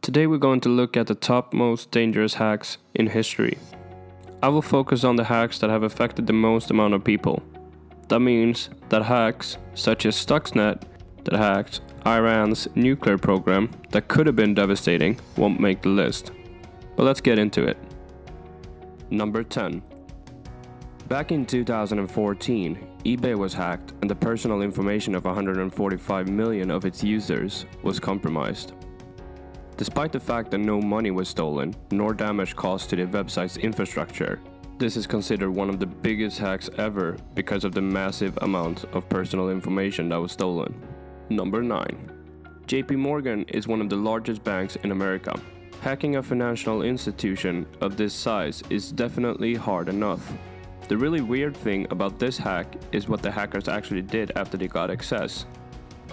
Today we're going to look at the top most dangerous hacks in history. I will focus on the hacks that have affected the most amount of people. That means that hacks such as Stuxnet that hacked Iran's nuclear program that could have been devastating won't make the list. But let's get into it. Number 10. Back in 2014, eBay was hacked and the personal information of 145 million of its users was compromised. Despite the fact that no money was stolen, nor damage caused to the website's infrastructure, this is considered one of the biggest hacks ever because of the massive amount of personal information that was stolen. Number 9. JP Morgan is one of the largest banks in America. Hacking a financial institution of this size is definitely hard enough. The really weird thing about this hack is what the hackers actually did after they got access.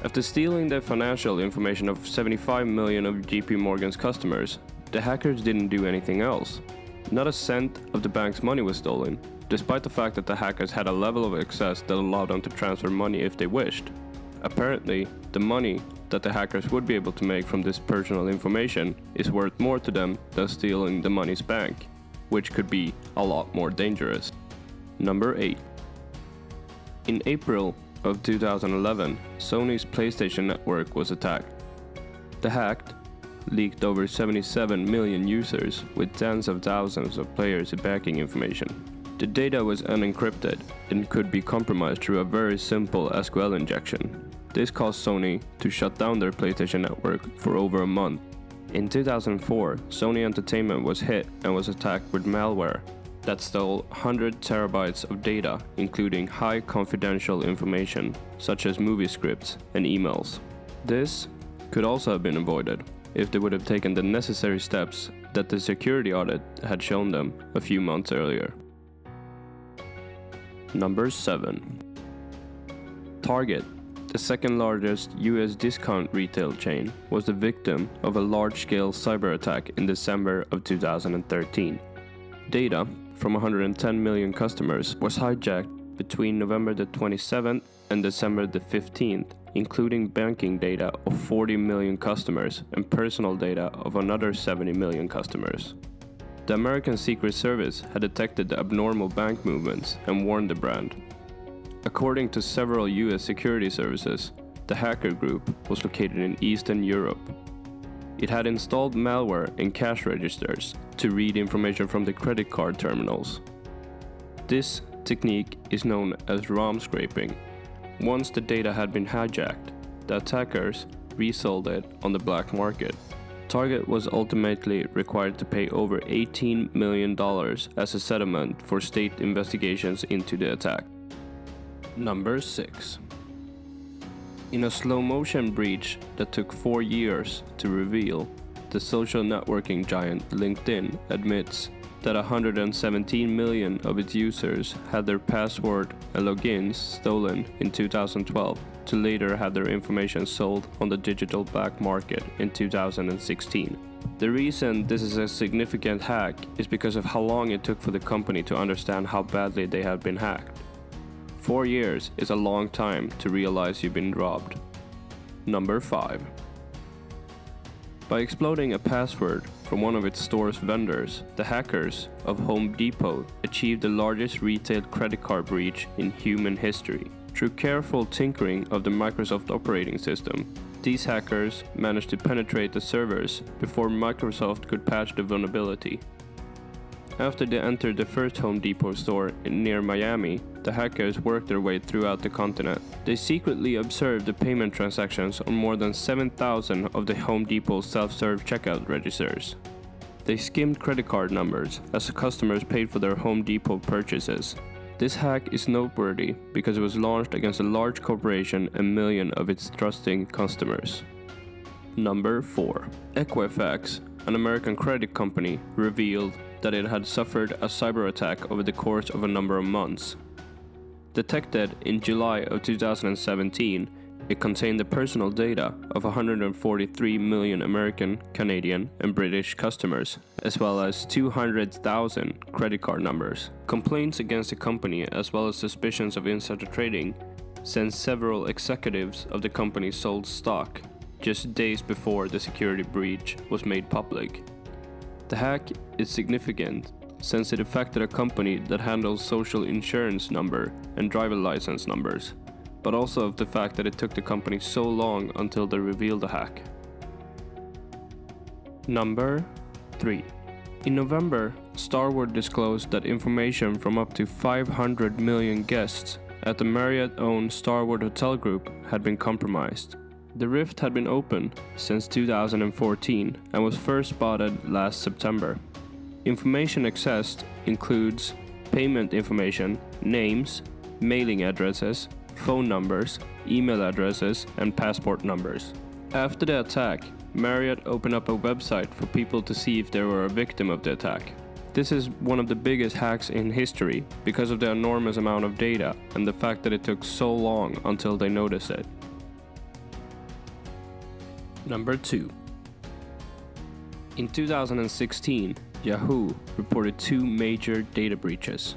After stealing the financial information of 75 million of JP Morgan's customers, the hackers didn't do anything else. Not a cent of the bank's money was stolen, despite the fact that the hackers had a level of access that allowed them to transfer money if they wished. Apparently, the money that the hackers would be able to make from this personal information is worth more to them than stealing the money's bank, which could be a lot more dangerous. Number 8. In April of 2011, Sony's PlayStation network was attacked. The hack leaked over 77 million users with tens of thousands of players' banking information. The data was unencrypted and could be compromised through a very simple SQL injection. This caused Sony to shut down their PlayStation network for over a month. In 2004, Sony Entertainment was hit and was attacked with malware that stole 100 terabytes of data, including high confidential information, such as movie scripts and emails. This could also have been avoided if they would have taken the necessary steps that the security audit had shown them a few months earlier. Number 7. Target, the second largest US discount retail chain, was the victim of a large-scale cyber attack in December of 2013. Data from 110 million customers was hijacked between November the 27th and December the 15th, including banking data of 40 million customers and personal data of another 70 million customers. The American Secret Service had detected the abnormal bank movements and warned the brand. According to several US security services, the hacker group was located in Eastern Europe. It had installed malware in cash registers to read information from the credit card terminals. This technique is known as ROM scraping. Once the data had been hijacked, the attackers resold it on the black market. Target was ultimately required to pay over $18 million as a settlement for state investigations into the attack. Number 6. In a slow-motion breach that took 4 years to reveal, the social networking giant LinkedIn admits that 117 million of its users had their password and logins stolen in 2012 to later have their information sold on the digital black market in 2016. The reason this is a significant hack is because of how long it took for the company to understand how badly they had been hacked. 4 years is a long time to realize you've been robbed. Number 5. By exploiting a password from one of its store's vendors, the hackers of Home Depot achieved the largest retail credit card breach in human history. Through careful tinkering of the Microsoft operating system, these hackers managed to penetrate the servers before Microsoft could patch the vulnerability. After they entered the first Home Depot store near Miami, the hackers worked their way throughout the continent. They secretly observed the payment transactions on more than 7,000 of the Home Depot self-serve checkout registers. They skimmed credit card numbers as customers paid for their Home Depot purchases. This hack is noteworthy because it was launched against a large corporation and millions of its trusting customers. Number 4. Equifax, an American credit company, revealed that it had suffered a cyber attack over the course of a number of months. Detected in July of 2017, it contained the personal data of 143 million American, Canadian, and British customers, as well as 200,000 credit card numbers. Complaints against the company, as well as suspicions of insider trading, since several executives of the company sold stock just days before the security breach was made public. The hack is significant since it affected a company that handles social insurance number and driver license numbers, but also of the fact that it took the company so long until they revealed the hack. Number 3. In November, Starwood disclosed that information from up to 500 million guests at the Marriott-owned Starwood Hotel Group had been compromised. The rift had been open since 2014 and was first spotted last September. Information accessed includes payment information, names, mailing addresses, phone numbers, email addresses, and passport numbers. After the attack, Marriott opened up a website for people to see if they were a victim of the attack. This is one of the biggest hacks in history because of the enormous amount of data and the fact that it took so long until they noticed it. Number 2. In 2016, Yahoo reported 2 major data breaches.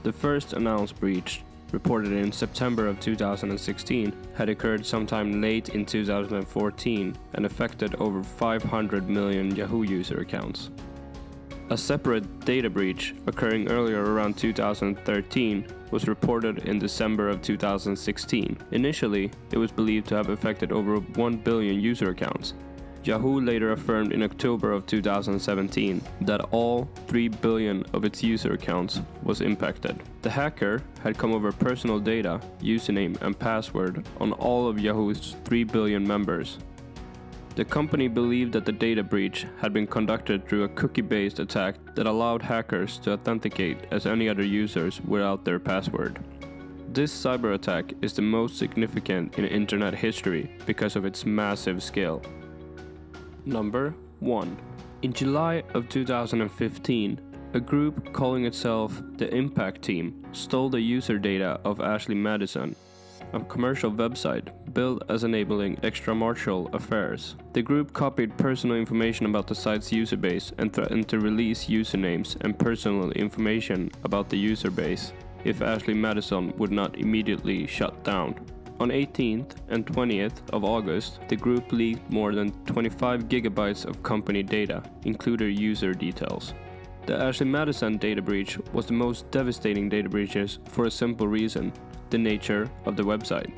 The first announced breach, reported in September of 2016, had occurred sometime late in 2014 and affected over 500 million Yahoo user accounts. A separate data breach occurring earlier around 2013 was reported in December of 2016. Initially, it was believed to have affected over 1 billion user accounts. Yahoo later affirmed in October of 2017 that all 3 billion of its user accounts was impacted. The hacker had come over personal data, username and password on all of Yahoo's 3 billion members. The company believed that the data breach had been conducted through a cookie-based attack that allowed hackers to authenticate as any other users without their password. This cyber attack is the most significant in internet history because of its massive scale. Number 1. In July of 2015, a group calling itself the Impact Team stole the user data of Ashley Madison, a commercial website built as enabling extramarital affairs. The group copied personal information about the site's user base and threatened to release usernames and personal information about the user base if Ashley Madison would not immediately shut down. On 18th and 20th of August, the group leaked more than 25 gigabytes of company data, including user details. The Ashley Madison data breach was the most devastating data breaches for a simple reason: the nature of the website.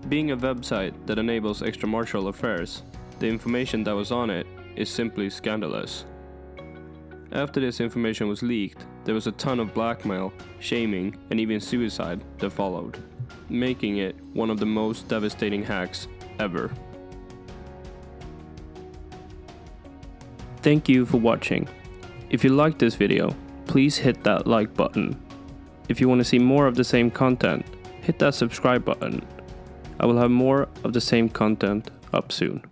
Being a website that enables extramarital affairs, the information that was on it is simply scandalous. After this information was leaked, there was a ton of blackmail, shaming, and even suicide that followed, making it one of the most devastating hacks ever. Thank you for watching. If you liked this video, please hit that like button. If you want to see more of the same content, hit that subscribe button. I will have more of the same content up soon.